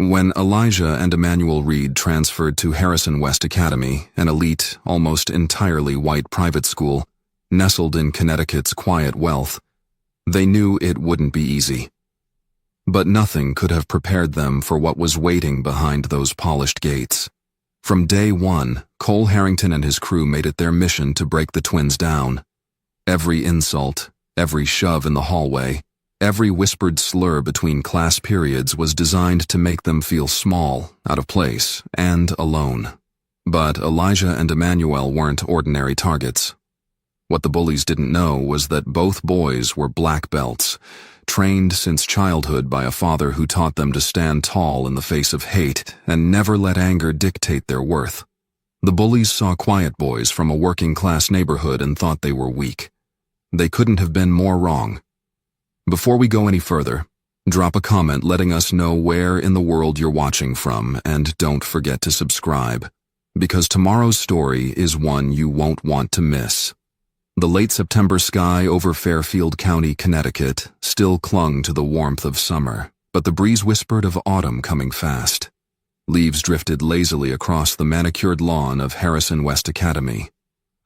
When Elijah and Emmanuel Reed transferred to Harrison West Academy, an elite, almost entirely white private school, nestled in Connecticut's quiet wealth, they knew it wouldn't be easy. But nothing could have prepared them for what was waiting behind those polished gates. From day one, Cole Harrington and his crew made it their mission to break the twins down. Every insult, every shove in the hallway, every whispered slur between class periods was designed to make them feel small, out of place, and alone. But Elijah and Emmanuel weren't ordinary targets. What the bullies didn't know was that both boys were black belts, trained since childhood by a father who taught them to stand tall in the face of hate and never let anger dictate their worth. The bullies saw quiet boys from a working-class neighborhood and thought they were weak. They couldn't have been more wrong. Before we go any further, drop a comment letting us know where in the world you're watching from, and don't forget to subscribe, because tomorrow's story is one you won't want to miss. The late September sky over Fairfield County, Connecticut, still clung to the warmth of summer, but the breeze whispered of autumn coming fast. Leaves drifted lazily across the manicured lawn of Harrison West Academy,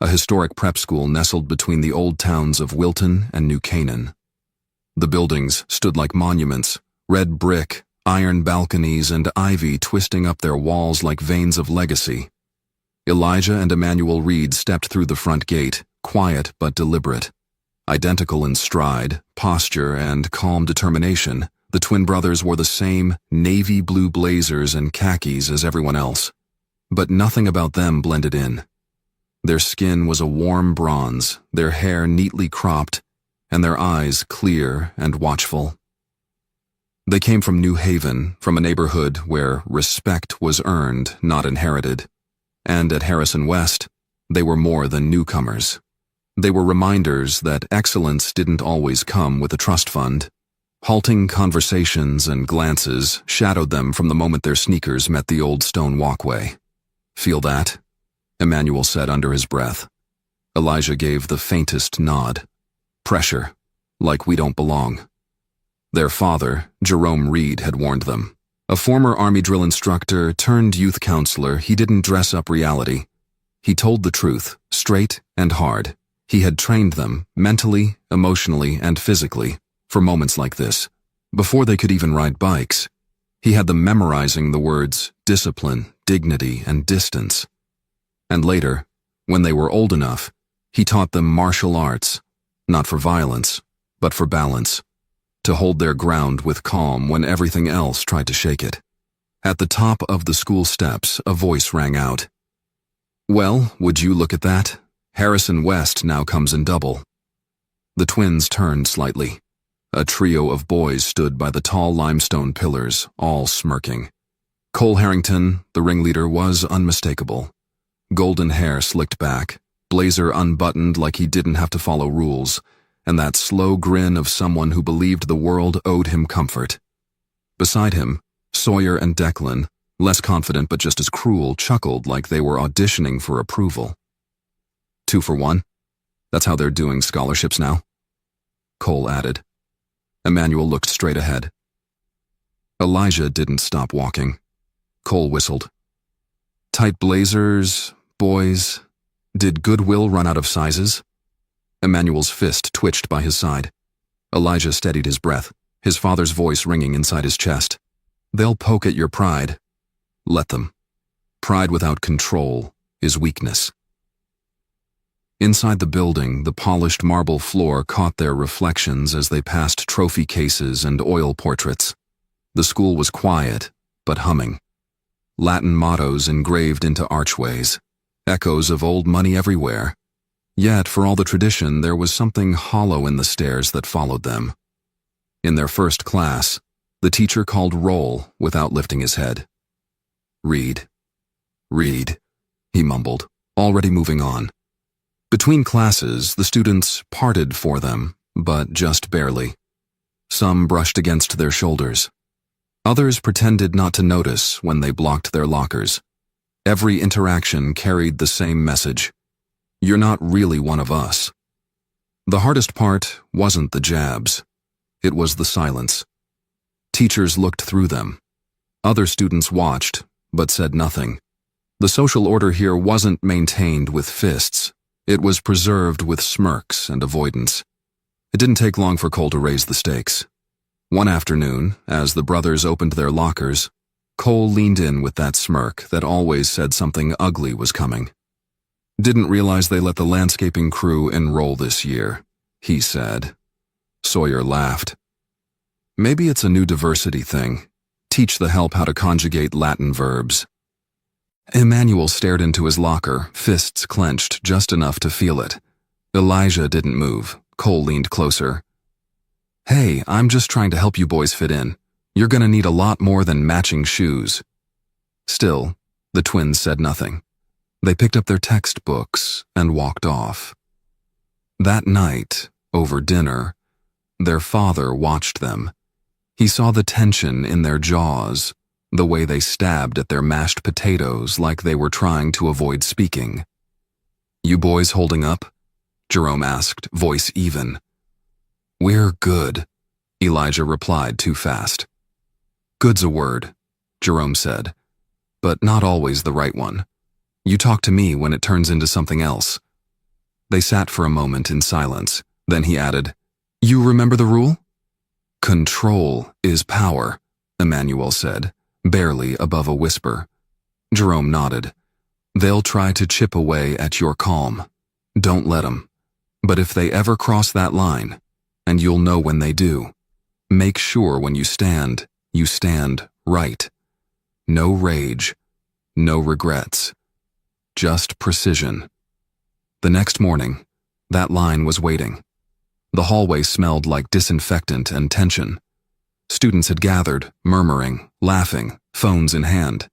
a historic prep school nestled between the old towns of Wilton and New Canaan. The buildings stood like monuments, red brick, iron balconies, and ivy twisting up their walls like veins of legacy. Elijah and Emmanuel Reed stepped through the front gate, quiet but deliberate. Identical in stride, posture, and calm determination, the twin brothers wore the same navy blue blazers and khakis as everyone else. But nothing about them blended in. Their skin was a warm bronze, their hair neatly cropped, and their eyes clear and watchful. They came from New Haven, from a neighborhood where respect was earned, not inherited. And at Harrison West, they were more than newcomers. They were reminders that excellence didn't always come with a trust fund. Halting conversations and glances shadowed them from the moment their sneakers met the old stone walkway. "Feel that?" Emmanuel said under his breath. Elijah gave the faintest nod. "Pressure, like we don't belong." Their father, Jerome Reed, had warned them. A former Army drill instructor turned youth counselor, he didn't dress up reality. He told the truth, straight and hard. He had trained them, mentally, emotionally, and physically, for moments like this. Before they could even ride bikes, he had them memorizing the words discipline, dignity, and distance. And later, when they were old enough, he taught them martial arts, not for violence, but for balance, to hold their ground with calm when everything else tried to shake it. At the top of the school steps, a voice rang out. "Well, would you look at that? Harrison West now comes in double." The twins turned slightly. A trio of boys stood by the tall limestone pillars, all smirking. Cole Harrington, the ringleader, was unmistakable. Golden hair slicked back, blazer unbuttoned like he didn't have to follow rules, and that slow grin of someone who believed the world owed him comfort. Beside him, Sawyer and Declan, less confident but just as cruel, chuckled like they were auditioning for approval. 2 for 1? That's how they're doing scholarships now? Cole added. Emmanuel looked straight ahead. Elijah didn't stop walking. Cole whistled. "Tight blazers, boys. Did Goodwill run out of sizes?" Emmanuel's fist twitched by his side. Elijah steadied his breath, his father's voice ringing inside his chest. "They'll poke at your pride. Let them. Pride without control is weakness." Inside the building, the polished marble floor caught their reflections as they passed trophy cases and oil portraits. The school was quiet, but humming. Latin mottos engraved into archways, echoes of old money everywhere. Yet, for all the tradition, there was something hollow in the stairs that followed them. In their first class, the teacher called roll without lifting his head. "Read. Read," he mumbled, already moving on. Between classes, the students parted for them, but just barely. Some brushed against their shoulders. Others pretended not to notice when they blocked their lockers. Every interaction carried the same message. You're not really one of us. The hardest part wasn't the jabs. It was the silence. Teachers looked through them. Other students watched, but said nothing. The social order here wasn't maintained with fists. It was preserved with smirks and avoidance. It didn't take long for Cole to raise the stakes. One afternoon, as the brothers opened their lockers, Cole leaned in with that smirk that always said something ugly was coming. "Didn't realize they let the landscaping crew enroll this year," he said. Sawyer laughed. "Maybe it's a new diversity thing. Teach the help how to conjugate Latin verbs." Emmanuel stared into his locker, fists clenched just enough to feel it. Elijah didn't move. Cole leaned closer. "Hey, I'm just trying to help you boys fit in. You're gonna need a lot more than matching shoes." Still, the twins said nothing. They picked up their textbooks and walked off. That night, over dinner, their father watched them. He saw the tension in their jaws, the way they stabbed at their mashed potatoes like they were trying to avoid speaking. "You boys holding up?" Jerome asked, voice even. "We're good," Elijah replied too fast. "Good's a word," Jerome said, "but not always the right one. You talk to me when it turns into something else." They sat for a moment in silence. Then he added, "You remember the rule?" "Control is power," Emmanuel said, barely above a whisper. Jerome nodded. "They'll try to chip away at your calm. Don't let them. But if they ever cross that line, and you'll know when they do, make sure when you stand right. No rage, no regrets. Just precision." The next morning, that line was waiting. The hallway smelled like disinfectant and tension. Students had gathered, murmuring, laughing, phones in hand.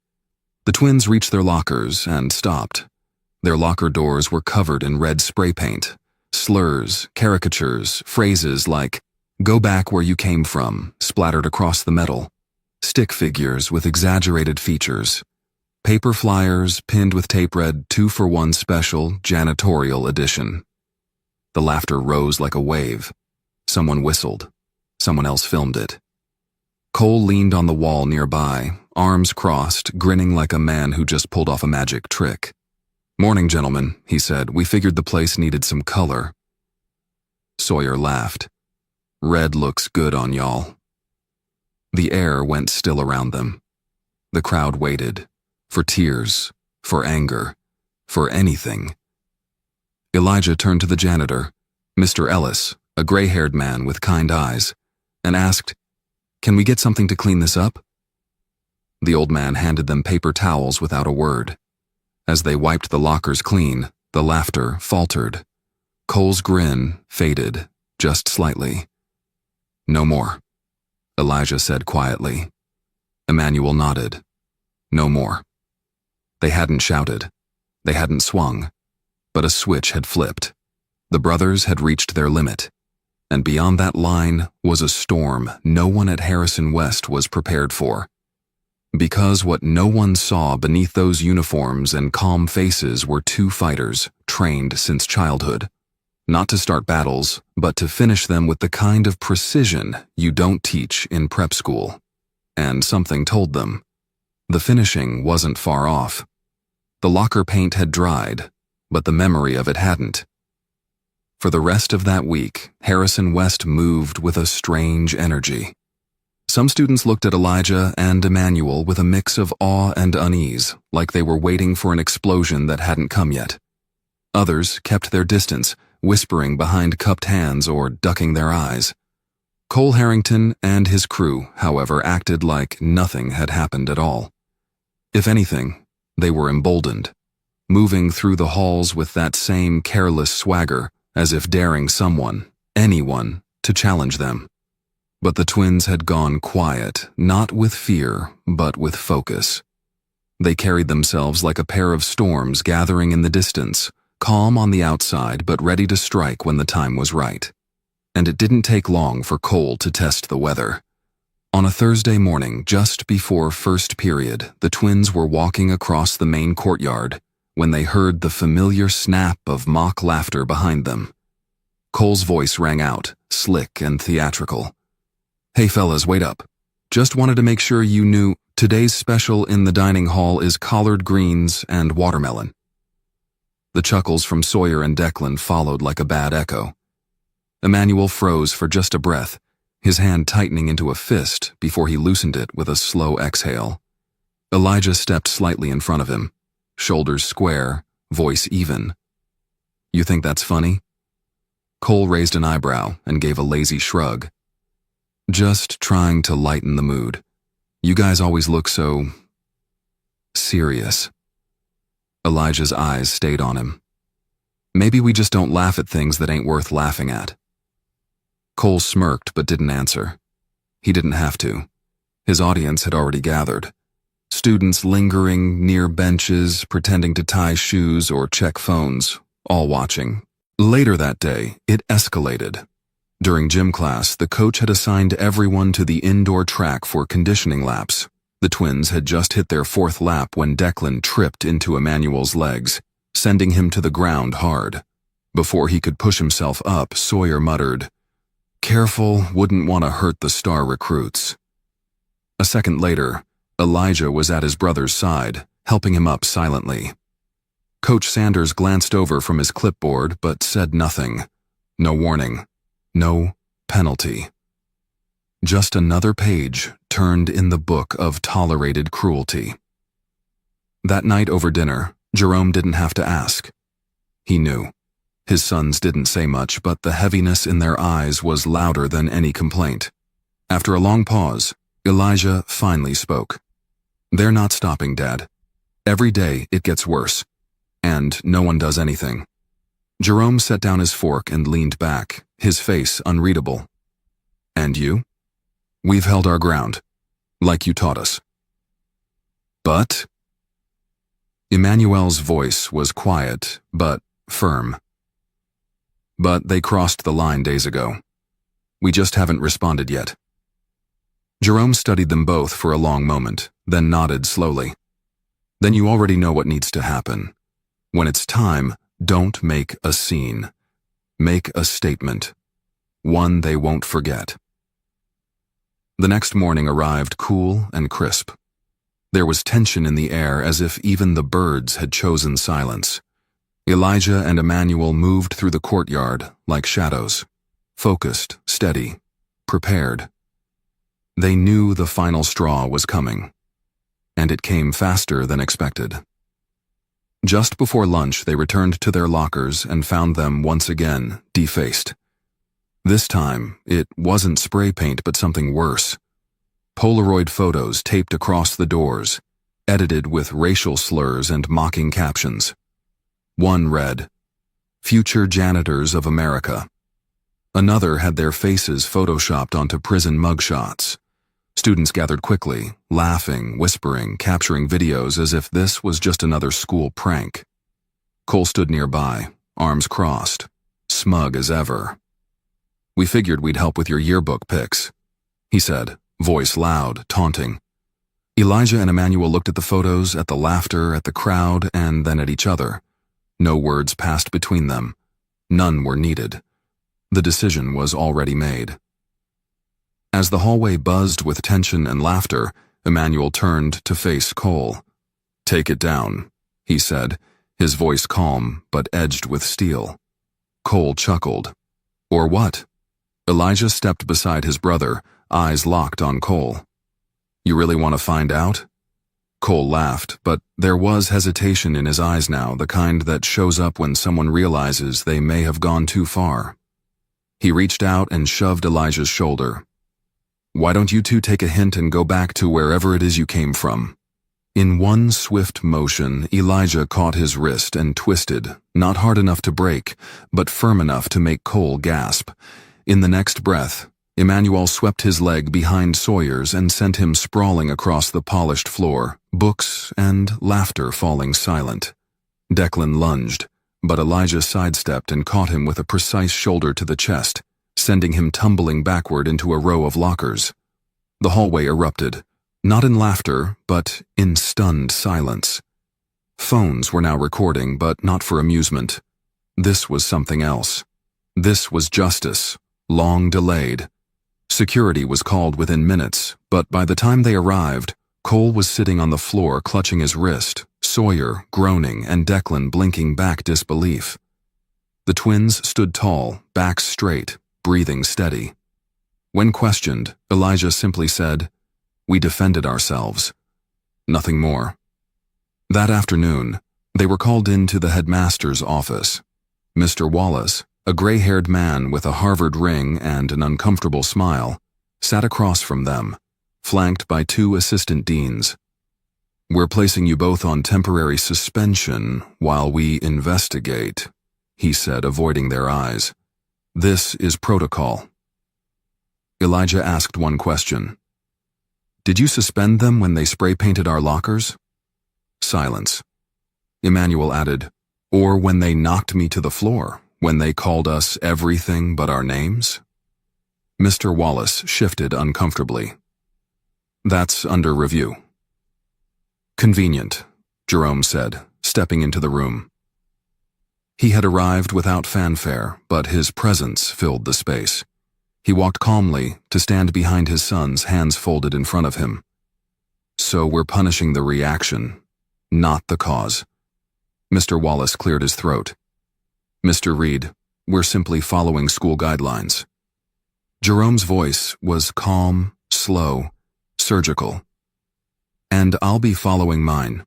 The twins reached their lockers and stopped. Their locker doors were covered in red spray paint, slurs, caricatures, phrases like, "Go back where you came from," splattered across the metal, stick figures with exaggerated features, paper flyers pinned with tape read 2-for-1 special janitorial edition. The laughter rose like a wave. Someone whistled. Someone else filmed it. Cole leaned on the wall nearby, arms crossed, grinning like a man who just pulled off a magic trick. "Morning, gentlemen," he said. "We figured the place needed some color." Sawyer laughed. "Red looks good on y'all." The air went still around them. The crowd waited. For tears, for anger, for anything. Elijah turned to the janitor, Mr. Ellis, a gray-haired man with kind eyes, and asked, "Can we get something to clean this up?" The old man handed them paper towels without a word. As they wiped the lockers clean, the laughter faltered. Cole's grin faded, just slightly. "No more," Elijah said quietly. Emmanuel nodded. "No more." They hadn't shouted. They hadn't swung. But a switch had flipped. The brothers had reached their limit. And beyond that line was a storm no one at Harrison West was prepared for. Because what no one saw beneath those uniforms and calm faces were two fighters, trained since childhood. Not to start battles, but to finish them with the kind of precision you don't teach in prep school. And something told them. The finishing wasn't far off. The locker paint had dried, but the memory of it hadn't. For the rest of that week, Harrison West moved with a strange energy. Some students looked at Elijah and Emmanuel with a mix of awe and unease, like they were waiting for an explosion that hadn't come yet. Others kept their distance, whispering behind cupped hands or ducking their eyes. Cole Harrington and his crew, however, acted like nothing had happened at all. If anything, they were emboldened, moving through the halls with that same careless swagger, as if daring someone, anyone, to challenge them. But the twins had gone quiet, not with fear, but with focus. They carried themselves like a pair of storms gathering in the distance, calm on the outside but ready to strike when the time was right. And it didn't take long for Cole to test the weather. On a Thursday morning, just before first period, the twins were walking across the main courtyard when they heard the familiar snap of mock laughter behind them. Cole's voice rang out, slick and theatrical. "Hey fellas, wait up. Just wanted to make sure you knew today's special in the dining hall is collard greens and watermelon. The chuckles from Sawyer and Declan followed like a bad echo. Emmanuel froze for just a breath, his hand tightening into a fist before he loosened it with a slow exhale. Elijah stepped slightly in front of him, shoulders square, voice even. You think that's funny? Cole raised an eyebrow and gave a lazy shrug. Just trying to lighten the mood. You guys always look so serious. Elijah's eyes stayed on him. Maybe we just don't laugh at things that ain't worth laughing at. Cole smirked but didn't answer. He didn't have to. His audience had already gathered. Students lingering near benches, pretending to tie shoes or check phones, all watching. Later that day, it escalated. During gym class, the coach had assigned everyone to the indoor track for conditioning laps. The twins had just hit their fourth lap when Declan tripped into Emmanuel's legs, sending him to the ground hard. Before he could push himself up, Sawyer muttered, "Careful, wouldn't want to hurt the star recruits." A second later, Elijah was at his brother's side, helping him up silently. Coach Sanders glanced over from his clipboard but said nothing. No warning. No penalty. Just another page turned in the book of tolerated cruelty. That night over dinner, Jerome didn't have to ask. He knew. His sons didn't say much, but the heaviness in their eyes was louder than any complaint. After a long pause, Elijah finally spoke. "They're not stopping, Dad. Every day it gets worse, and no one does anything." Jerome set down his fork and leaned back, his face unreadable. "And you? We've held our ground, like you taught us." "But?" Emmanuel's voice was quiet, but firm. "But they crossed the line days ago. We just haven't responded yet." Jerome studied them both for a long moment, then nodded slowly. "Then you already know what needs to happen. When it's time, don't make a scene. Make a statement. One they won't forget." The next morning arrived cool and crisp. There was tension in the air as if even the birds had chosen silence. Elijah and Emmanuel moved through the courtyard like shadows, focused, steady, prepared. They knew the final straw was coming, and it came faster than expected. Just before lunch, they returned to their lockers and found them once again defaced. This time, it wasn't spray paint but something worse. Polaroid photos taped across the doors, edited with racial slurs and mocking captions. One read, "Future Janitors of America." Another had their faces photoshopped onto prison mugshots. Students gathered quickly, laughing, whispering, capturing videos as if this was just another school prank. Cole stood nearby, arms crossed, smug as ever. "We figured we'd help with your yearbook pics," he said, voice loud, taunting. Elijah and Emmanuel looked at the photos, at the laughter, at the crowd, and then at each other. No words passed between them. None were needed. The decision was already made. As the hallway buzzed with tension and laughter, Emmanuel turned to face Cole. "Take it down," he said, his voice calm but edged with steel. Cole chuckled. "Or what?" Elijah stepped beside his brother, eyes locked on Cole. "You really want to find out?" Cole laughed, but there was hesitation in his eyes now, the kind that shows up when someone realizes they may have gone too far. He reached out and shoved Elijah's shoulder. "Why don't you two take a hint and go back to wherever it is you came from?" In one swift motion, Elijah caught his wrist and twisted, not hard enough to break, but firm enough to make Cole gasp. In the next breath, Emmanuel swept his leg behind Sawyer's and sent him sprawling across the polished floor, books and laughter falling silent. Declan lunged, but Elijah sidestepped and caught him with a precise shoulder to the chest, sending him tumbling backward into a row of lockers. The hallway erupted, not in laughter, but in stunned silence. Phones were now recording, but not for amusement. This was something else. This was justice, long delayed. Security was called within minutes, but by the time they arrived, Cole was sitting on the floor clutching his wrist, Sawyer groaning, and Declan blinking back disbelief. The twins stood tall, backs straight, breathing steady. When questioned, Elijah simply said, "We defended ourselves." Nothing more. That afternoon, they were called into the headmaster's office. Mr. Wallace, a gray-haired man with a Harvard ring and an uncomfortable smile, sat across from them, flanked by two assistant deans. "We're placing you both on temporary suspension while we investigate," he said, avoiding their eyes. "This is protocol." Elijah asked one question. "Did you suspend them when they spray-painted our lockers?" Silence. Emmanuel added, "Or when they knocked me to the floor, when they called us everything but our names?" Mr. Wallace shifted uncomfortably. "That's under review." "Convenient," Jerome said, stepping into the room. He had arrived without fanfare, but his presence filled the space. He walked calmly to stand behind his sons, hands folded in front of him. "So we're punishing the reaction, not the cause." Mr. Wallace cleared his throat. "Mr. Reed, we're simply following school guidelines." Jerome's voice was calm, slow, surgical. "And I'll be following mine,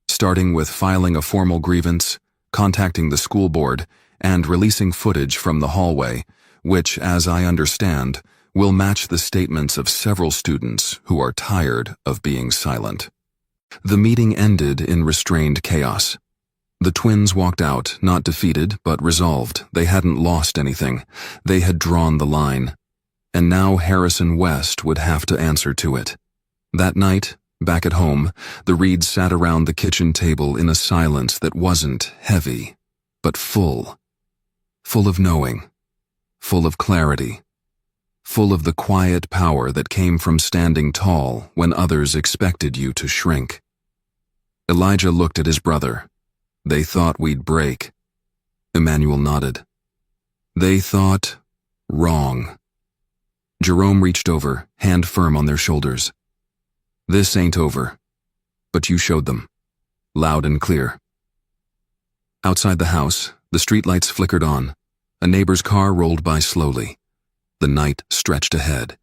starting with filing a formal grievance, contacting the school board, and releasing footage from the hallway, which, as I understand, will match the statements of several students who are tired of being silent." The meeting ended in restrained chaos. The twins walked out, not defeated, but resolved. They hadn't lost anything. They had drawn the line. And now Harrison West would have to answer to it. That night, back at home, the Reeds sat around the kitchen table in a silence that wasn't heavy, but full. Full of knowing. Full of clarity. Full of the quiet power that came from standing tall when others expected you to shrink. Elijah looked at his brother. "They thought we'd break." Emmanuel nodded. "They thought wrong." Jerome reached over, hand firm on their shoulders. "This ain't over, but you showed them." Loud and clear. Outside the house, the streetlights flickered on. A neighbor's car rolled by slowly. The night stretched ahead.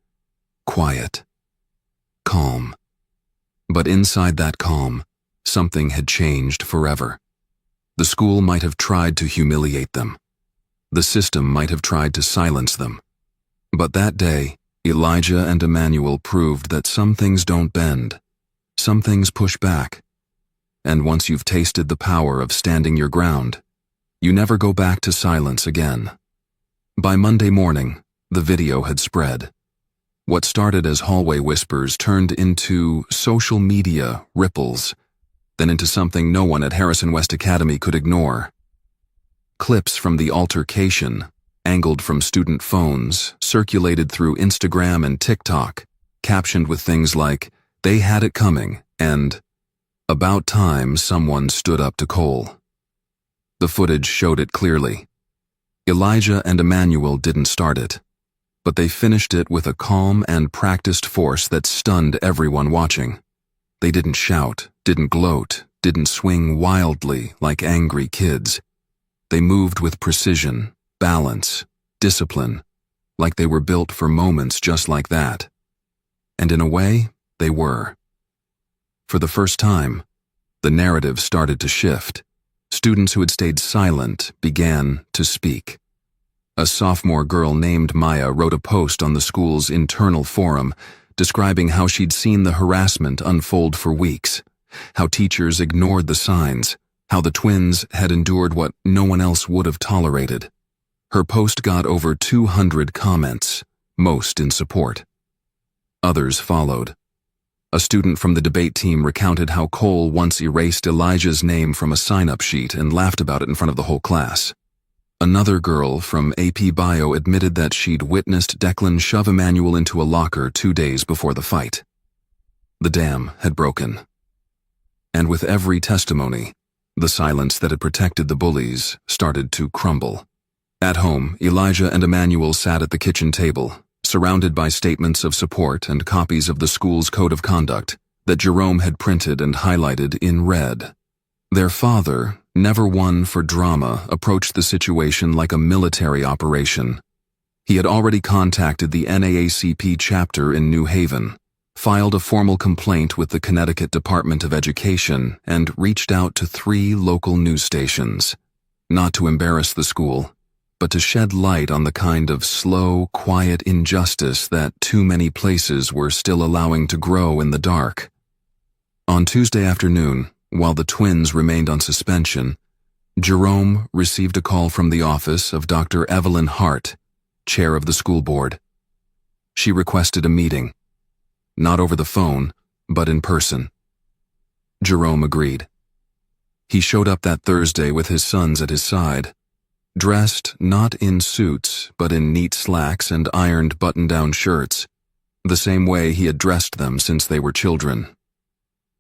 Quiet. Calm. But inside that calm, something had changed forever. The school might have tried to humiliate them. The system might have tried to silence them. But that day, Elijah and Emmanuel proved that some things don't bend. Some things push back. And once you've tasted the power of standing your ground, you never go back to silence again. By Monday morning, the video had spread. What started as hallway whispers turned into social media ripples, then into something no one at Harrison West Academy could ignore. Clips from the altercation, angled from student phones, circulated through Instagram and TikTok, captioned with things like, "They had it coming," and "About time someone stood up to Cole." The footage showed it clearly. Elijah and Emmanuel didn't start it, but they finished it with a calm and practiced force that stunned everyone watching. They didn't shout, didn't gloat, didn't swing wildly like angry kids. They moved with precision, balance, discipline, like they were built for moments just like that. And in a way, they were. For the first time, the narrative started to shift. Students who had stayed silent began to speak. A sophomore girl named Maya wrote a post on the school's internal forum describing how she'd seen the harassment unfold for weeks, how teachers ignored the signs, how the twins had endured what no one else would have tolerated. Her post got over 200 comments, most in support. Others followed. A student from the debate team recounted how Cole once erased Elijah's name from a sign-up sheet and laughed about it in front of the whole class. Another girl from AP Bio admitted that she'd witnessed Declan shove Emmanuel into a locker 2 days before the fight. The dam had broken. And with every testimony, the silence that had protected the bullies started to crumble. At home, Elijah and Emmanuel sat at the kitchen table, surrounded by statements of support and copies of the school's code of conduct that Jerome had printed and highlighted in red. Their father, never one for drama, approached the situation like a military operation. He had already contacted the NAACP chapter in New Haven, filed a formal complaint with the Connecticut Department of Education, and reached out to 3 local news stations. Not to embarrass the school, but to shed light on the kind of slow, quiet injustice that too many places were still allowing to grow in the dark. On Tuesday afternoon, while the twins remained on suspension, Jerome received a call from the office of Dr. Evelyn Hart, chair of the school board. She requested a meeting, not over the phone, but in person. Jerome agreed. He showed up that Thursday with his sons at his side, dressed not in suits, but in neat slacks and ironed button-down shirts, the same way he had dressed them since they were children.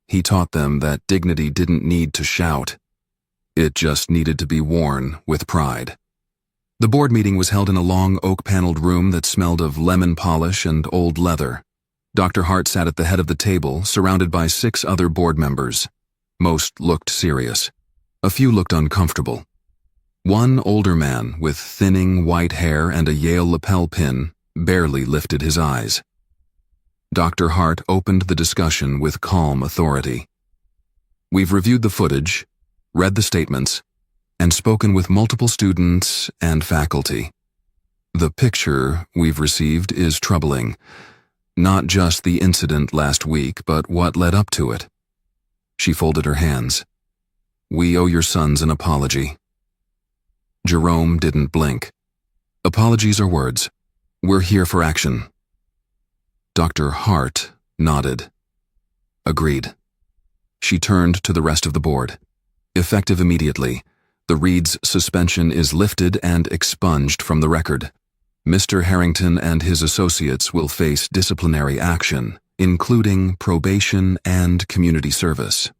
He taught them that dignity didn't need to shout. It just needed to be worn with pride. The board meeting was held in a long oak-paneled room that smelled of lemon polish and old leather. Dr. Hart sat at the head of the table, surrounded by 6 other board members. Most looked serious. A few looked uncomfortable. One older man with thinning white hair and a Yale lapel pin barely lifted his eyes. Dr. Hart opened the discussion with calm authority. We've reviewed the footage, read the statements, and spoken with multiple students and faculty. The picture we've received is troubling. Not just the incident last week, but what led up to it. She folded her hands. We owe your sons an apology. Jerome didn't blink. Apologies are words. We're here for action. Dr. Hart nodded. Agreed. She turned to the rest of the board. Effective immediately, the Reed's suspension is lifted and expunged from the record. Mr. Harrington and his associates will face disciplinary action, including probation and community service.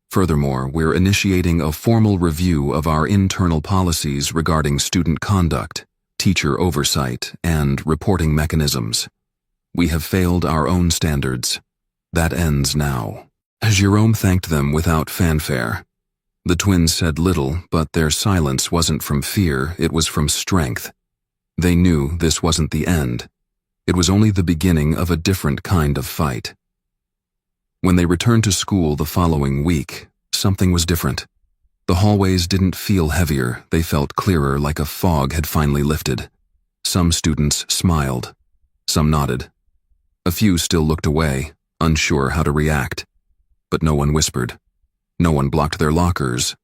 Furthermore, we're initiating a formal review of our internal policies regarding student conduct, teacher oversight, and reporting mechanisms. We have failed our own standards. That ends now. Jerome thanked them without fanfare. The twins said little, but their silence wasn't from fear, it was from strength. They knew this wasn't the end. It was only the beginning of a different kind of fight. When they returned to school the following week, something was different. The hallways didn't feel heavier, they felt clearer, like a fog had finally lifted. Some students smiled. Some nodded. A few still looked away, unsure how to react. But no one whispered. No one blocked their lockers.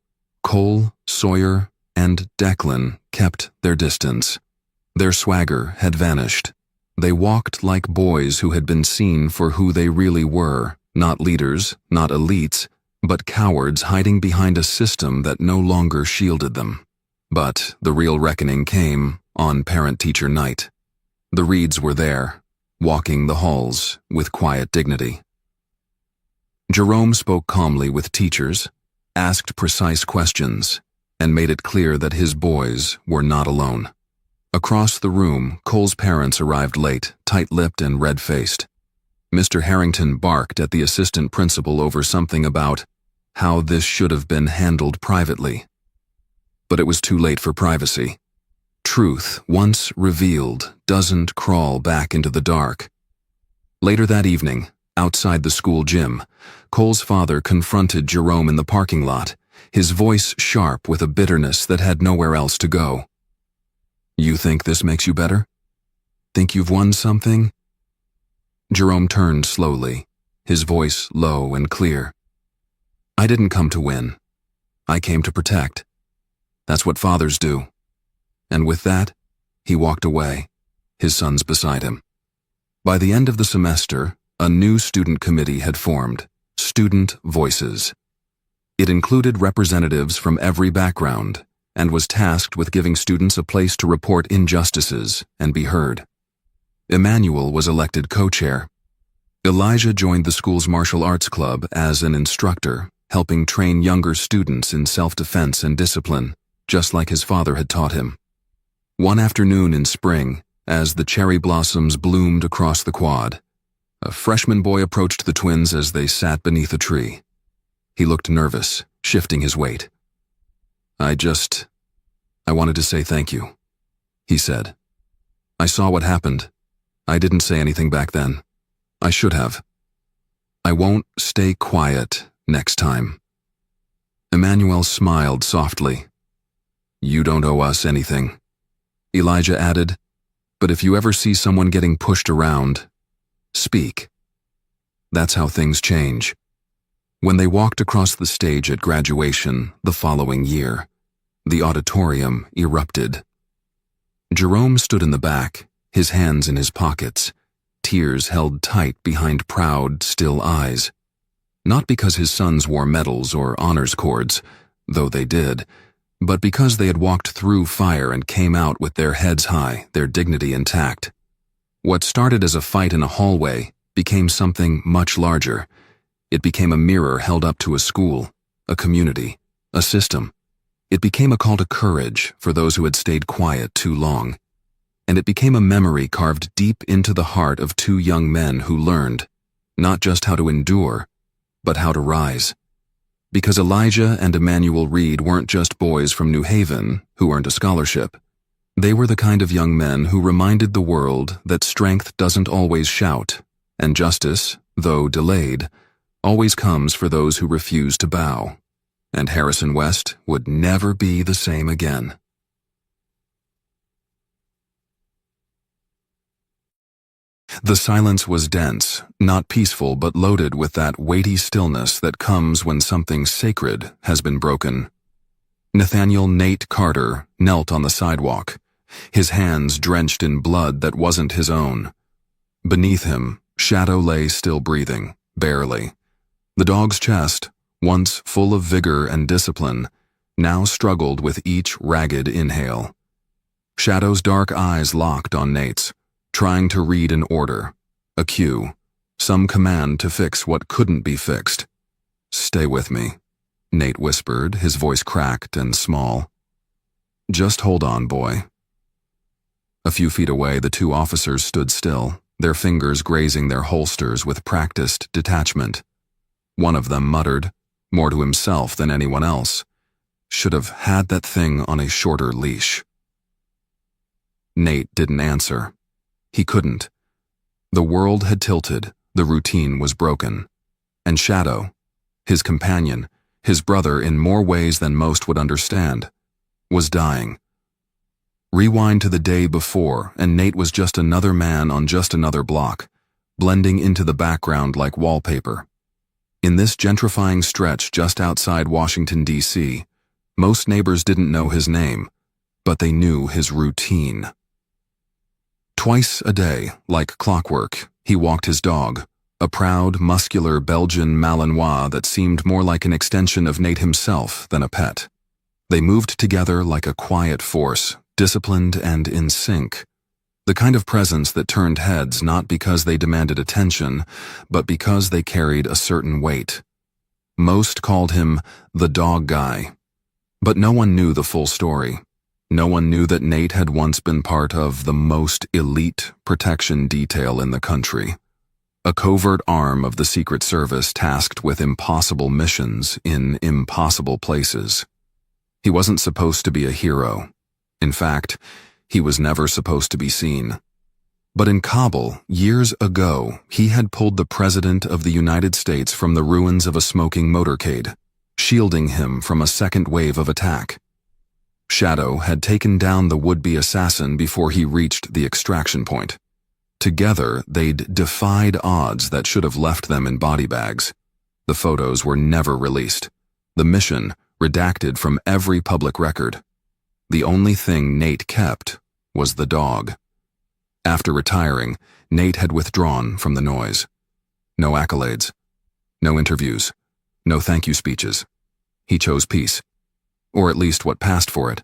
Cole, Sawyer, and Declan kept their distance. Their swagger had vanished. They walked like boys who had been seen for who they really were, not leaders, not elites, but cowards hiding behind a system that no longer shielded them. But the real reckoning came on parent-teacher night. The Reeds were there, walking the halls with quiet dignity. Jerome spoke calmly with teachers, asked precise questions, and made it clear that his boys were not alone. Across the room, Cole's parents arrived late, tight-lipped and red-faced. Mr. Harrington barked at the assistant principal over something about how this should have been handled privately. But it was too late for privacy. Truth, once revealed, doesn't crawl back into the dark. Later that evening, outside the school gym, Cole's father confronted Jerome in the parking lot, his voice sharp with a bitterness that had nowhere else to go. You think this makes you better? Think you've won something? Jerome turned slowly, his voice low and clear. I didn't come to win. I came to protect. That's what fathers do. And with that, he walked away, his sons beside him. By the end of the semester, a new student committee had formed, Student Voices. It included representatives from every background and was tasked with giving students a place to report injustices and be heard. Emmanuel was elected co-chair. Elijah joined the school's martial arts club as an instructor, helping train younger students in self-defense and discipline, just like his father had taught him. One afternoon in spring, as the cherry blossoms bloomed across the quad. A freshman boy approached the twins as they sat beneath a tree. He looked nervous, shifting his weight. I wanted to say thank you, he said. I saw what happened. I didn't say anything back then. I should have. I won't stay quiet next time. Emmanuel smiled softly. You don't owe us anything. Elijah added, but if you ever see someone getting pushed around, speak. That's how things change. When they walked across the stage at graduation the following year, the auditorium erupted. Jerome stood in the back, his hands in his pockets, tears held tight behind proud, still eyes. Not because his sons wore medals or honors cords, though they did, but because they had walked through fire and came out with their heads high, their dignity intact. What started as a fight in a hallway became something much larger. It became a mirror held up to a school, a community, a system. It became a call to courage for those who had stayed quiet too long. And it became a memory carved deep into the heart of two young men who learned, not just how to endure, but how to rise. Because Elijah and Emmanuel Reed weren't just boys from New Haven who earned a scholarship. They were the kind of young men who reminded the world that strength doesn't always shout, and justice, though delayed, always comes for those who refuse to bow. And Harrison West would never be the same again. The silence was dense, not peaceful but loaded with that weighty stillness that comes when something sacred has been broken. Nathaniel Nate Carter knelt on the sidewalk, his hands drenched in blood that wasn't his own. Beneath him, Shadow lay still breathing, barely. The dog's chest, once full of vigor and discipline, now struggled with each ragged inhale. Shadow's dark eyes locked on Nate's, trying to read an order, a cue, some command to fix what couldn't be fixed. Stay with me, Nate whispered, his voice cracked and small. Just hold on, boy. A few feet away, the two officers stood still, their fingers grazing their holsters with practiced detachment. One of them muttered, more to himself than anyone else, should have had that thing on a shorter leash. Nate didn't answer. He couldn't. The world had tilted, the routine was broken. And Shadow, his companion, his brother in more ways than most would understand, was dying. Rewind to the day before, and Nate was just another man on just another block, blending into the background like wallpaper. In this gentrifying stretch just outside Washington, D.C., most neighbors didn't know his name, but they knew his routine. Twice a day, like clockwork, he walked his dog, a proud, muscular Belgian Malinois that seemed more like an extension of Nate himself than a pet. They moved together like a quiet force, disciplined and in sync. The kind of presence that turned heads not because they demanded attention, but because they carried a certain weight. Most called him the dog guy. But no one knew the full story. No one knew that Nate had once been part of the most elite protection detail in the country, a covert arm of the Secret Service tasked with impossible missions in impossible places. He wasn't supposed to be a hero. In fact, he was never supposed to be seen. But in Kabul, years ago, he had pulled the President of the United States from the ruins of a smoking motorcade, shielding him from a second wave of attack. Shadow had taken down the would-be assassin before he reached the extraction point. Together, they'd defied odds that should have left them in body bags. The photos were never released. The mission, redacted from every public record. The only thing Nate kept was the dog. After retiring, Nate had withdrawn from the noise. No accolades. No interviews. No thank you speeches. He chose peace. Or at least what passed for it.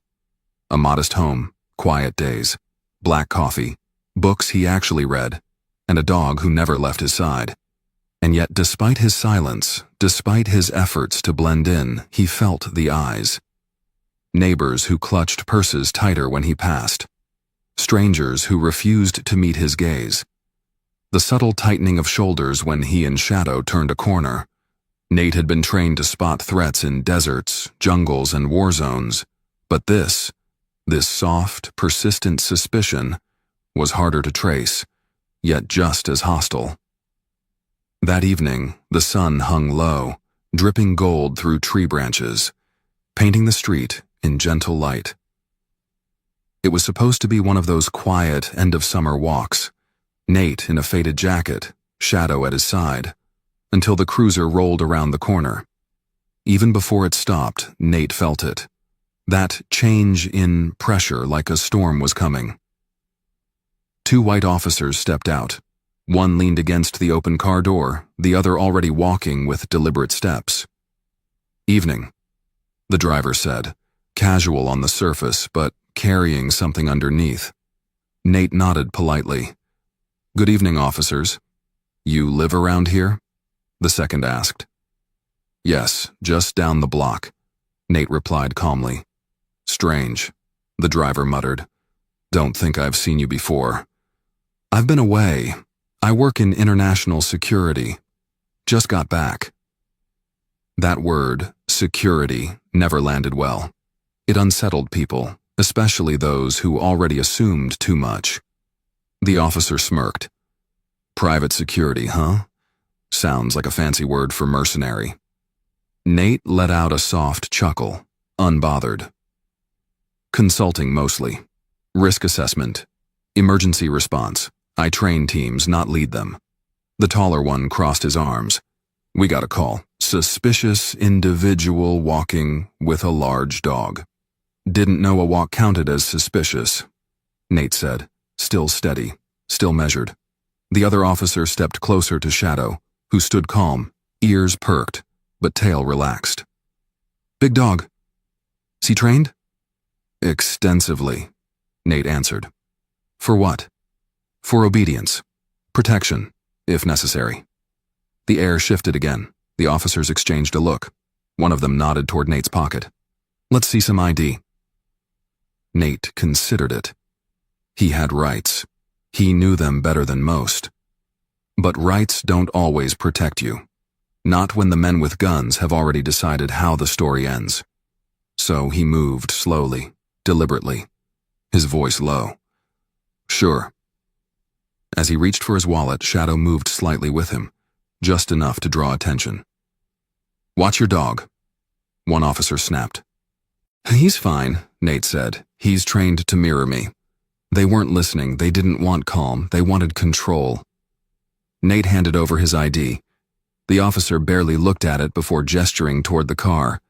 A modest home, quiet days, black coffee, books he actually read, and a dog who never left his side. And yet, despite his silence, despite his efforts to blend in, he felt the eyes. Neighbors who clutched purses tighter when he passed. strangers who refused to meet his gaze. The subtle tightening of shoulders when he and Shadow turned a corner. Nate had been trained to spot threats in deserts, jungles, and war zones, but this soft, persistent suspicion was harder to trace, yet just as hostile. That evening, the sun hung low, dripping gold through tree branches, painting the street in gentle light. It was supposed to be one of those quiet end-of-summer walks, Nate in a faded jacket, Shadow at his side, until the cruiser rolled around the corner. Even before it stopped, Nate felt it. That change in pressure like a storm was coming. Two white officers stepped out. One leaned against the open car door, the other already walking with deliberate steps. "Evening," the driver said, casual on the surface, but carrying something underneath. Nate nodded politely. "Good evening, officers. You live around here?" the second asked. "Yes, just down the block," Nate replied calmly. "Strange," the driver muttered. "Don't think I've seen you before." "I've been away. I work in international security. Just got back." That word, security, never landed well. It unsettled people, especially those who already assumed too much. The officer smirked. "Private security, huh? Sounds like a fancy word for mercenary." Nate let out a soft chuckle, unbothered. "Consulting mostly. Risk assessment. Emergency response. I train teams, not lead them." The taller one crossed his arms. "We got a call. Suspicious individual walking with a large dog." "Didn't know a walk counted as suspicious," Nate said, still steady, still measured. The other officer stepped closer to Shadow, who stood calm, ears perked, but tail relaxed. "Big dog. Is he trained?" "Extensively," Nate answered. "For what?" "For obedience. Protection, if necessary." The air shifted again. The officers exchanged a look. One of them nodded toward Nate's pocket. "Let's see some ID." Nate considered it. He had rights. He knew them better than most. But rights don't always protect you. Not when the men with guns have already decided how the story ends. So he moved slowly, deliberately, his voice low. "Sure." As he reached for his wallet, Shadow moved slightly with him, just enough to draw attention. "Watch your dog," one officer snapped. "He's fine," Nate said. "He's trained to mirror me." They weren't listening. They didn't want calm. They wanted control. Nate handed over his ID. The officer barely looked at it before gesturing toward the car.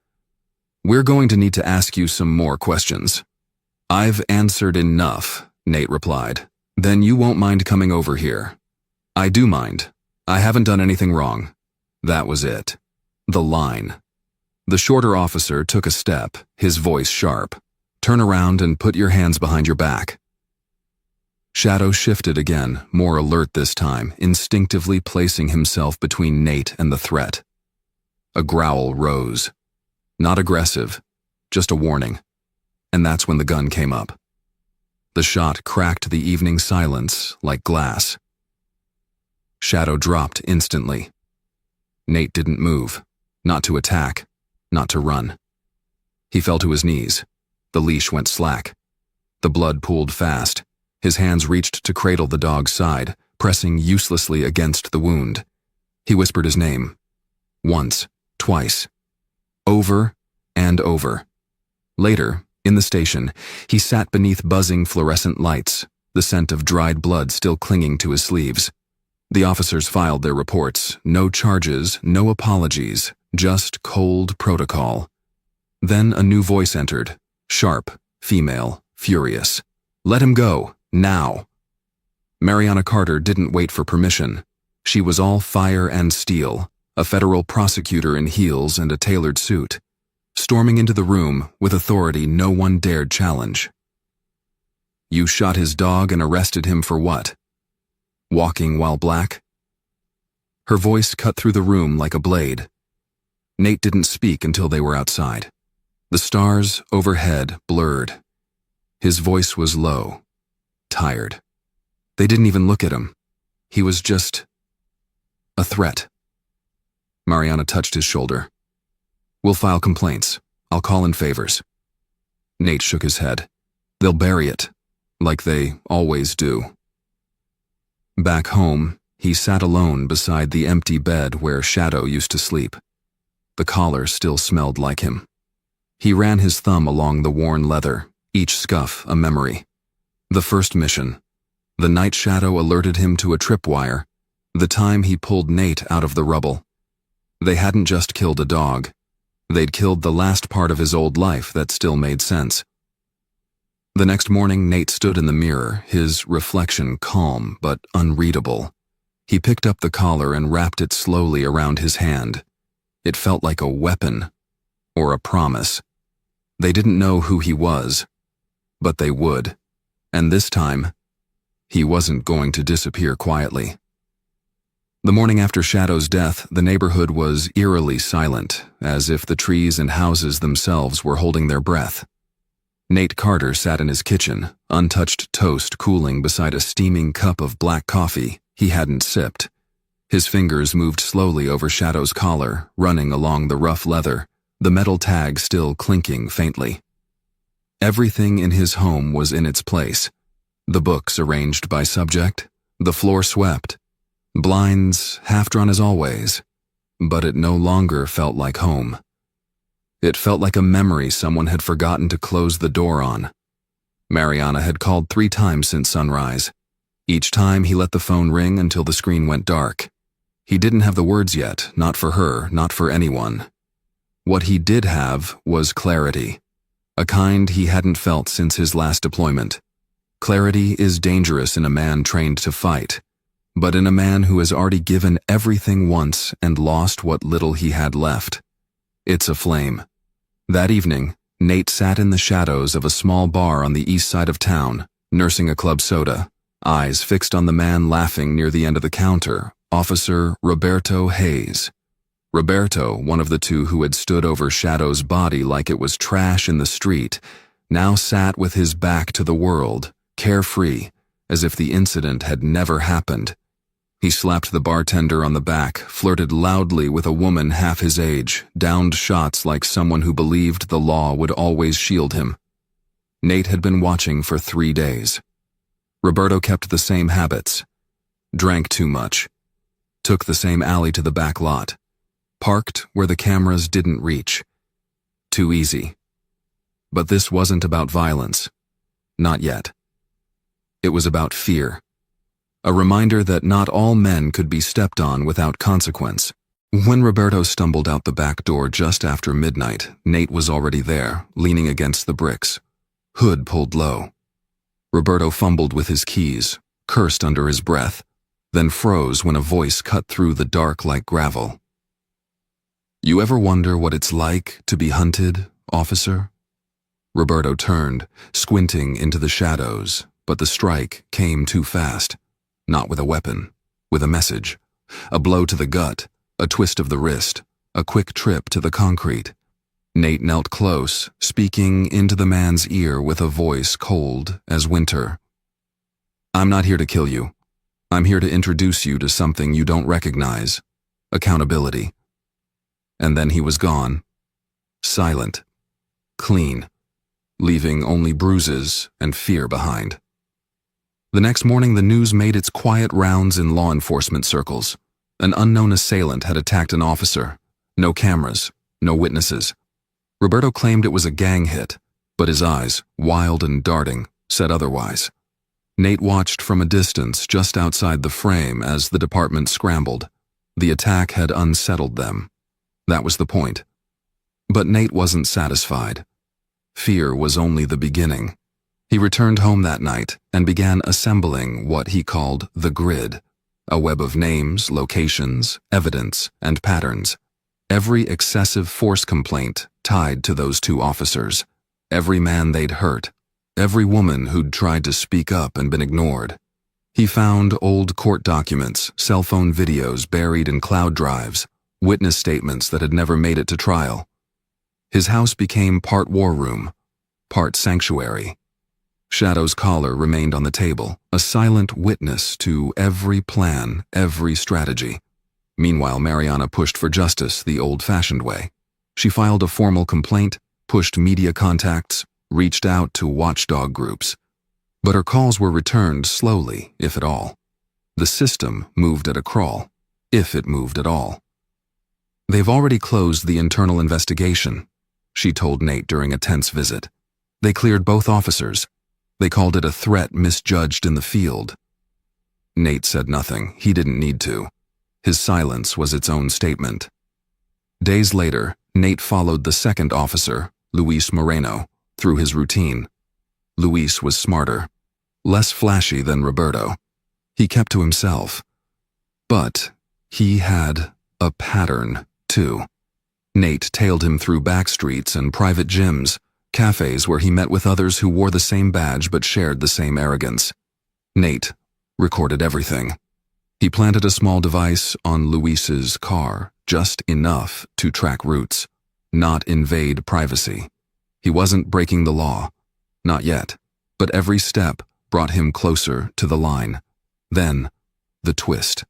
"We're going to need to ask you some more questions." "I've answered enough," Nate replied. "Then you won't mind coming over here." "I do mind. I haven't done anything wrong." That was it. The line. The shorter officer took a step, his voice sharp. "Turn around and put your hands behind your back." Shadow shifted again, more alert this time, instinctively placing himself between Nate and the threat. A growl rose. Not aggressive, just a warning. And that's when the gun came up. The shot cracked the evening silence like glass. Shadow dropped instantly. Nate didn't move, not to attack, not to run. He fell to his knees. The leash went slack. The blood pooled fast. His hands reached to cradle the dog's side, pressing uselessly against the wound. He whispered his name. Once, twice. Over and over. Later, in the station, he sat beneath buzzing fluorescent lights, the scent of dried blood still clinging to his sleeves. The officers filed their reports. No charges, no apologies, just cold protocol. Then a new voice entered, sharp, female, furious. "Let him go. Now." Mariana Carter didn't wait for permission. She was all fire and steel, a federal prosecutor in heels and a tailored suit, storming into the room with authority no one dared challenge. "You shot his dog and arrested him for what? Walking while black?" Her voice cut through the room like a blade. Nate didn't speak until they were outside. The stars overhead blurred. His voice was low. tired. They didn't even look at him. He was just a threat. Mariana touched his shoulder. We'll file complaints. I'll call in favors. Nate shook his head. They'll bury it, like they always do. Back home, he sat alone beside the empty bed where Shadow used to sleep. The collar still smelled like him. He ran his thumb along the worn leather, each scuff a memory. The first mission. The night Shadow alerted him to a tripwire. The time he pulled Nate out of the rubble. They hadn't just killed a dog. They'd killed the last part of his old life that still made sense. The next morning, Nate stood in the mirror, his reflection calm but unreadable. He picked up the collar and wrapped it slowly around his hand. It felt like a weapon, or a promise. They didn't know who he was, but they would. And this time, he wasn't going to disappear quietly. The morning after Shadow's death, the neighborhood was eerily silent, as if the trees and houses themselves were holding their breath. Nate Carter sat in his kitchen, untouched toast cooling beside a steaming cup of black coffee he hadn't sipped. His fingers moved slowly over Shadow's collar, running along the rough leather, the metal tag still clinking faintly. Everything in his home was in its place. The books arranged by subject, the floor swept, blinds half-drawn as always, but it no longer felt like home. It felt like a memory someone had forgotten to close the door on. Mariana had called 3 times since sunrise. Each time he let the phone ring until the screen went dark. He didn't have the words yet, not for her, not for anyone. What he did have was clarity, a kind he hadn't felt since his last deployment. Clarity is dangerous in a man trained to fight, but in a man who has already given everything once and lost what little he had left. It's a flame. That evening, Nate sat in the shadows of a small bar on the east side of town, nursing a club soda, eyes fixed on the man laughing near the end of the counter, Officer Roberto Hayes. Roberto, one of the two who had stood over Shadow's body like it was trash in the street, now sat with his back to the world, carefree, as if the incident had never happened. He slapped the bartender on the back, flirted loudly with a woman half his age, downed shots like someone who believed the law would always shield him. Nate had been watching for 3 days. Roberto kept the same habits. Drank too much. Took the same alley to the back lot. Parked where the cameras didn't reach. Too easy. But this wasn't about violence. Not yet. It was about fear. A reminder that not all men could be stepped on without consequence. When Roberto stumbled out the back door just after midnight, Nate was already there, leaning against the bricks. Hood pulled low. Roberto fumbled with his keys, cursed under his breath, then froze when a voice cut through the dark like gravel. "You ever wonder what it's like to be hunted, officer?" Roberto turned, squinting into the shadows, but the strike came too fast. Not with a weapon, with a message. A blow to the gut, a twist of the wrist, a quick trip to the concrete. Nate knelt close, speaking into the man's ear with a voice cold as winter. "I'm not here to kill you. I'm here to introduce you to something you don't recognize. Accountability." And then he was gone. Silent. Clean. Leaving only bruises and fear behind. The next morning, the news made its quiet rounds in law enforcement circles. An unknown assailant had attacked an officer. No cameras, no witnesses. Roberto claimed it was a gang hit, but his eyes, wild and darting, said otherwise. Nate watched from a distance just outside the frame as the department scrambled. The attack had unsettled them. That was the point. But Nate wasn't satisfied. Fear was only the beginning. He returned home that night and began assembling what he called the grid, a web of names, locations, evidence, and patterns. Every excessive force complaint tied to those 2 officers, every man they'd hurt, every woman who'd tried to speak up and been ignored. He found old court documents, cell phone videos buried in cloud drives, witness statements that had never made it to trial. His house became part war room, part sanctuary. Shadow's collar remained on the table, a silent witness to every plan, every strategy. Meanwhile, Mariana pushed for justice the old-fashioned way. She filed a formal complaint, pushed media contacts, reached out to watchdog groups. But her calls were returned slowly, if at all. The system moved at a crawl, if it moved at all. "They've already closed the internal investigation," she told Nate during a tense visit. "They cleared both officers. They called it a threat misjudged in the field." Nate said nothing. He didn't need to. His silence was its own statement. Days later, Nate followed the second officer, Luis Moreno, through his routine. Luis was smarter, less flashy than Roberto. He kept to himself. But he had a pattern, too. Nate tailed him through back streets and private gyms, cafes where he met with others who wore the same badge but shared the same arrogance. Nate recorded everything. He planted a small device on Luis's car, just enough to track routes, not invade privacy. He wasn't breaking the law, not yet, but every step brought him closer to the line. Then, the twist.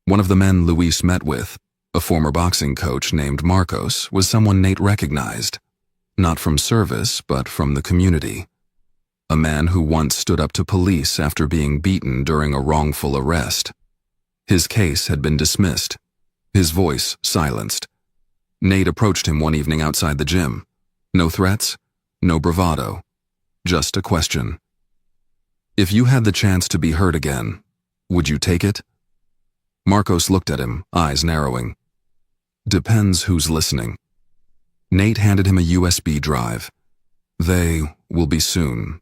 One of the men Luis met with, a former boxing coach named Marcos, was someone Nate recognized. Not from service, but from the community. A man who once stood up to police after being beaten during a wrongful arrest. His case had been dismissed, his voice silenced. Nate approached him one evening outside the gym. No threats, no bravado, just a question. "If you had the chance to be heard again, would you take it?" Marcos looked at him, eyes narrowing. "Depends who's listening." Nate handed him a USB drive. "They will be soon."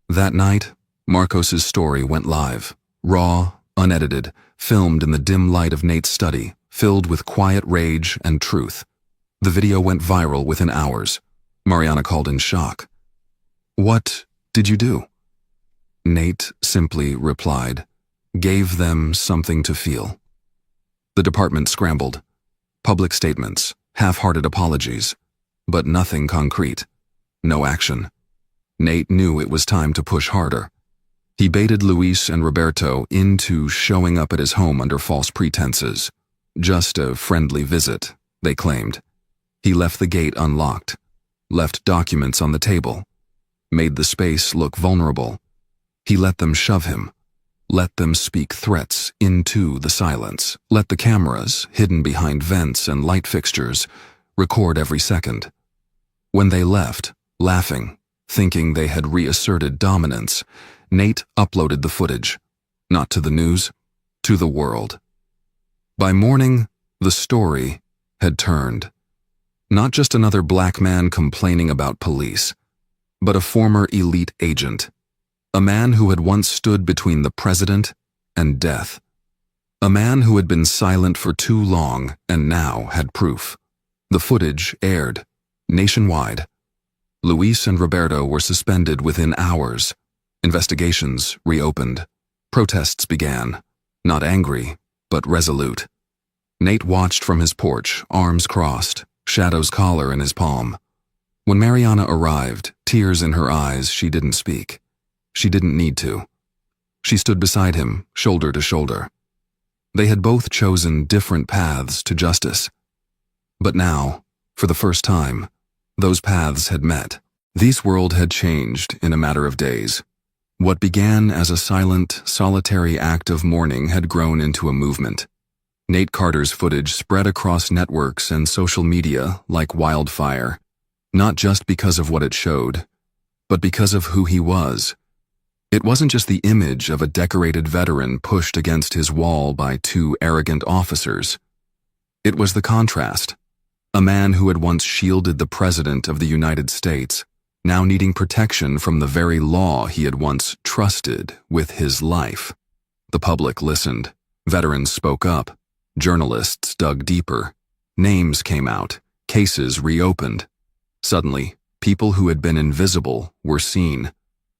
That night, Marcos's story went live, raw, unedited, filmed in the dim light of Nate's study, filled with quiet rage and truth. The video went viral within hours. Mariana called in shock. "What did you do?" Nate simply replied, "Gave them something to feel." The department scrambled. Public statements, half-hearted apologies, but nothing concrete. No action. Nate knew it was time to push harder. He baited Luis and Roberto into showing up at his home under false pretenses. Just a friendly visit, they claimed. He left the gate unlocked, left documents on the table, made the space look vulnerable. He let them shove him, let them speak threats into the silence, let the cameras, hidden behind vents and light fixtures, record every second. When they left, laughing, thinking they had reasserted dominance, Nate uploaded the footage, not to the news, to the world. By morning, the story had turned. Not just another black man complaining about police, but a former elite agent. A man who had once stood between the president and death. A man who had been silent for too long and now had proof. The footage aired, nationwide. Luis and Roberto were suspended within hours. Investigations reopened. Protests began, not angry, but resolute. Nate watched from his porch, arms crossed, Shadow's collar in his palm. When Mariana arrived, tears in her eyes, she didn't speak. She didn't need to. She stood beside him, shoulder to shoulder. They had both chosen different paths to justice. But now, for the first time, those paths had met. This world had changed in a matter of days. What began as a silent, solitary act of mourning had grown into a movement. Nate Carter's footage spread across networks and social media like wildfire, not just because of what it showed, but because of who he was. It wasn't just the image of a decorated veteran pushed against his wall by two arrogant officers. It was the contrast. A man who had once shielded the President of the United States, now needing protection from the very law he had once trusted with his life. The public listened. Veterans spoke up. Journalists dug deeper. Names came out. Cases reopened. Suddenly, people who had been invisible were seen.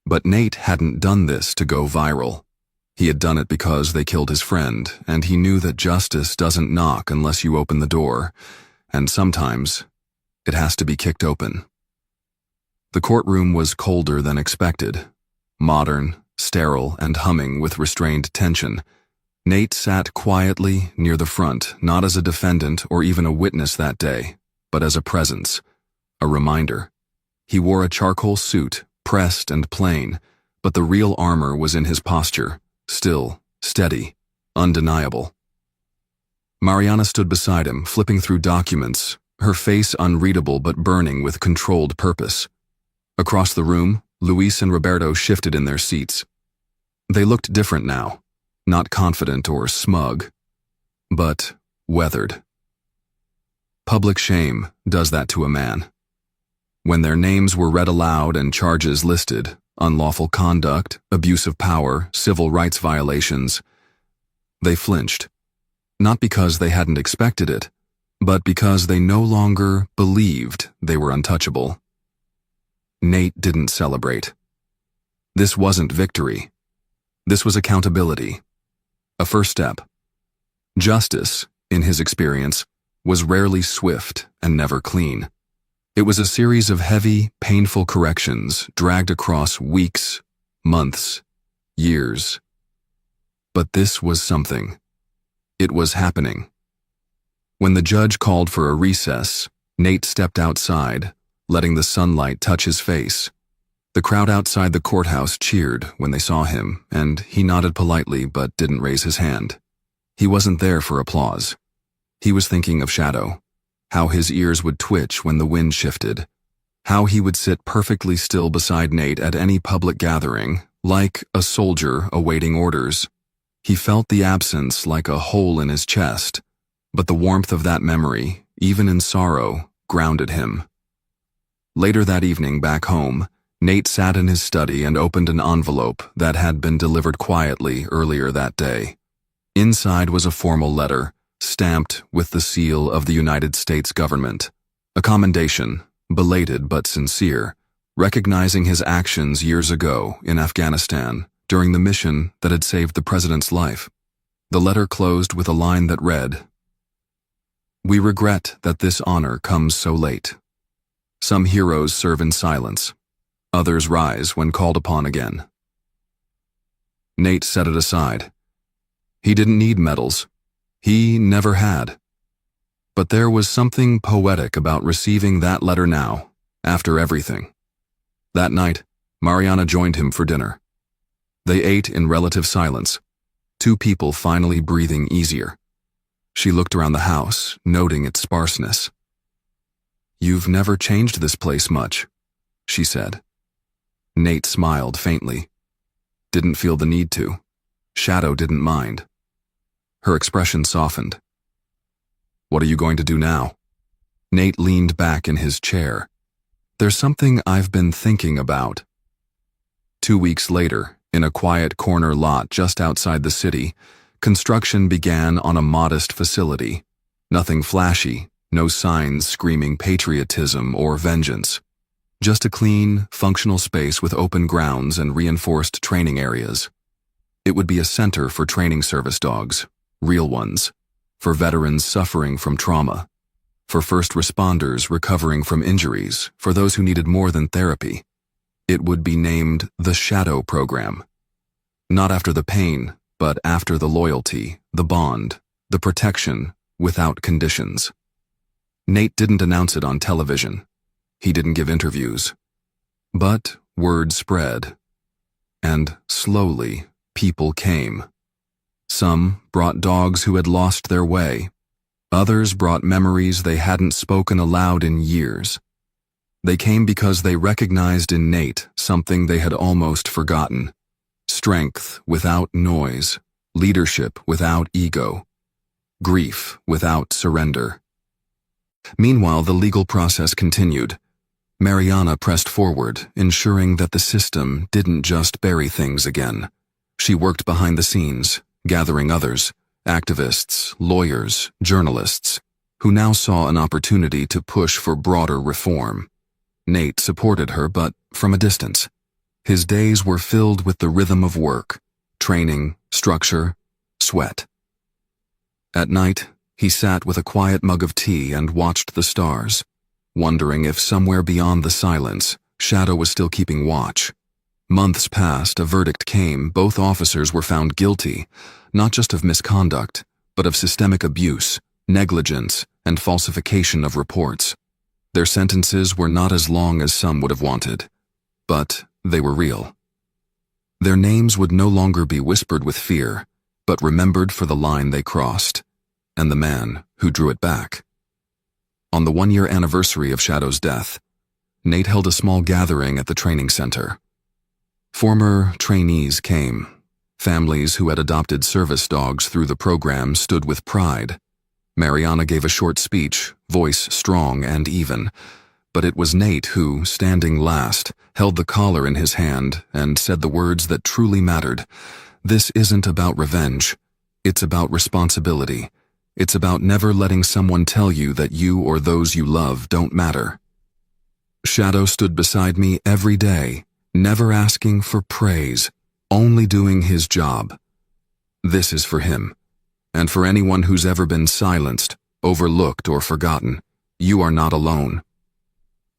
But Nate hadn't done this to go viral. He had done it because they killed his friend, and he knew that justice doesn't knock unless you open the door, and sometimes it has to be kicked open. The courtroom was colder than expected. Modern, sterile, and humming with restrained tension. Nate sat quietly near the front, not as a defendant or even a witness that day, but as a presence, a reminder. He wore a charcoal suit, pressed and plain, but the real armor was in his posture, still, steady, undeniable. Mariana stood beside him, flipping through documents, her face unreadable but burning with controlled purpose. Across the room, Luis and Roberto shifted in their seats. They looked different now, not confident or smug, but weathered. Public shame does that to a man. When their names were read aloud and charges listed, unlawful conduct, abuse of power, civil rights violations, they flinched. Not because they hadn't expected it, but because they no longer believed they were untouchable. Nate didn't celebrate. This wasn't victory. This was accountability. A first step. Justice, in his experience, was rarely swift and never clean. It was a series of heavy, painful corrections dragged across weeks, months, years. But this was something. It was happening. When the judge called for a recess, Nate stepped outside, letting the sunlight touch his face. The crowd outside the courthouse cheered when they saw him, and he nodded politely but didn't raise his hand. He wasn't there for applause. He was thinking of Shadow, how his ears would twitch when the wind shifted, how he would sit perfectly still beside Nate at any public gathering, like a soldier awaiting orders. He felt the absence like a hole in his chest, but the warmth of that memory, even in sorrow, grounded him. Later that evening, back home, Nate sat in his study and opened an envelope that had been delivered quietly earlier that day. Inside was a formal letter, stamped with the seal of the United States government. A commendation, belated but sincere, recognizing his actions years ago in Afghanistan during the mission that had saved the president's life. The letter closed with a line that read, "We regret that this honor comes so late. Some heroes serve in silence. Others rise when called upon again." Nate set it aside. He didn't need medals. He never had. But there was something poetic about receiving that letter now, after everything. That night, Mariana joined him for dinner. They ate in relative silence, two people finally breathing easier. She looked around the house, noting its sparseness. "You've never changed this place much," she said. Nate smiled faintly. Didn't feel the need to. Shadow didn't mind. Her expression softened. "What are you going to do now?" Nate leaned back in his chair. "There's something I've been thinking about." 2 weeks later, in a quiet corner lot just outside the city, construction began on a modest facility. Nothing flashy, no signs screaming patriotism or vengeance. Just a clean, functional space with open grounds and reinforced training areas. It would be a center for training service dogs, real ones, for veterans suffering from trauma, for first responders recovering from injuries, for those who needed more than therapy. It would be named the Shadow Program. Not after the pain, but after the loyalty, the bond, the protection, without conditions. Nate didn't announce it on television. He didn't give interviews. But word spread. And slowly, people came. Some brought dogs who had lost their way. Others brought memories they hadn't spoken aloud in years. They came because they recognized in Nate something they had almost forgotten. Strength without noise, leadership without ego, grief without surrender. Meanwhile, the legal process continued. Mariana pressed forward, ensuring that the system didn't just bury things again. She worked behind the scenes, gathering others, activists, lawyers, journalists, who now saw an opportunity to push for broader reform. Nate supported her, but from a distance. His days were filled with the rhythm of work, training, structure, sweat. At night, he sat with a quiet mug of tea and watched the stars, wondering if somewhere beyond the silence, Shadow was still keeping watch. Months passed, a verdict came, both officers were found guilty, not just of misconduct, but of systemic abuse, negligence, and falsification of reports. Their sentences were not as long as some would have wanted, but they were real. Their names would no longer be whispered with fear, but remembered for the line they crossed, and the man who drew it back. On the one-year anniversary of Shadow's death, Nate held a small gathering at the training center. Former trainees came. Families who had adopted service dogs through the program stood with pride. Mariana gave a short speech, voice strong and even, but it was Nate who, standing last, held the collar in his hand and said the words that truly mattered. This isn't about revenge. It's about responsibility. It's about never letting someone tell you that you or those you love don't matter. Shadow stood beside me every day, never asking for praise, only doing his job. This is for him, and for anyone who's ever been silenced, overlooked, or forgotten. You are not alone.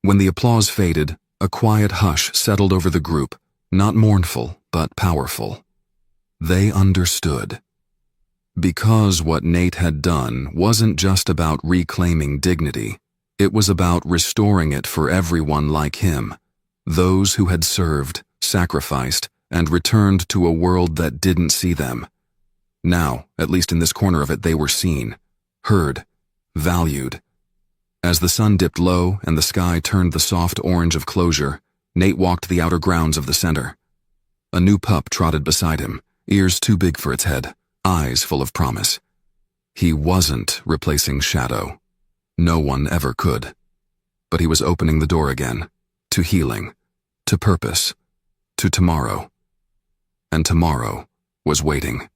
When the applause faded, a quiet hush settled over the group, not mournful, but powerful. They understood. Because what Nate had done wasn't just about reclaiming dignity, it was about restoring it for everyone like him, those who had served, sacrificed, and returned to a world that didn't see them. Now, at least in this corner of it, they were seen, heard, valued. As the sun dipped low and the sky turned the soft orange of closure, Nate walked the outer grounds of the center. A new pup trotted beside him, ears too big for its head, eyes full of promise. He wasn't replacing Shadow. No one ever could. But he was opening the door again, to healing, to purpose, to tomorrow. And tomorrow was waiting.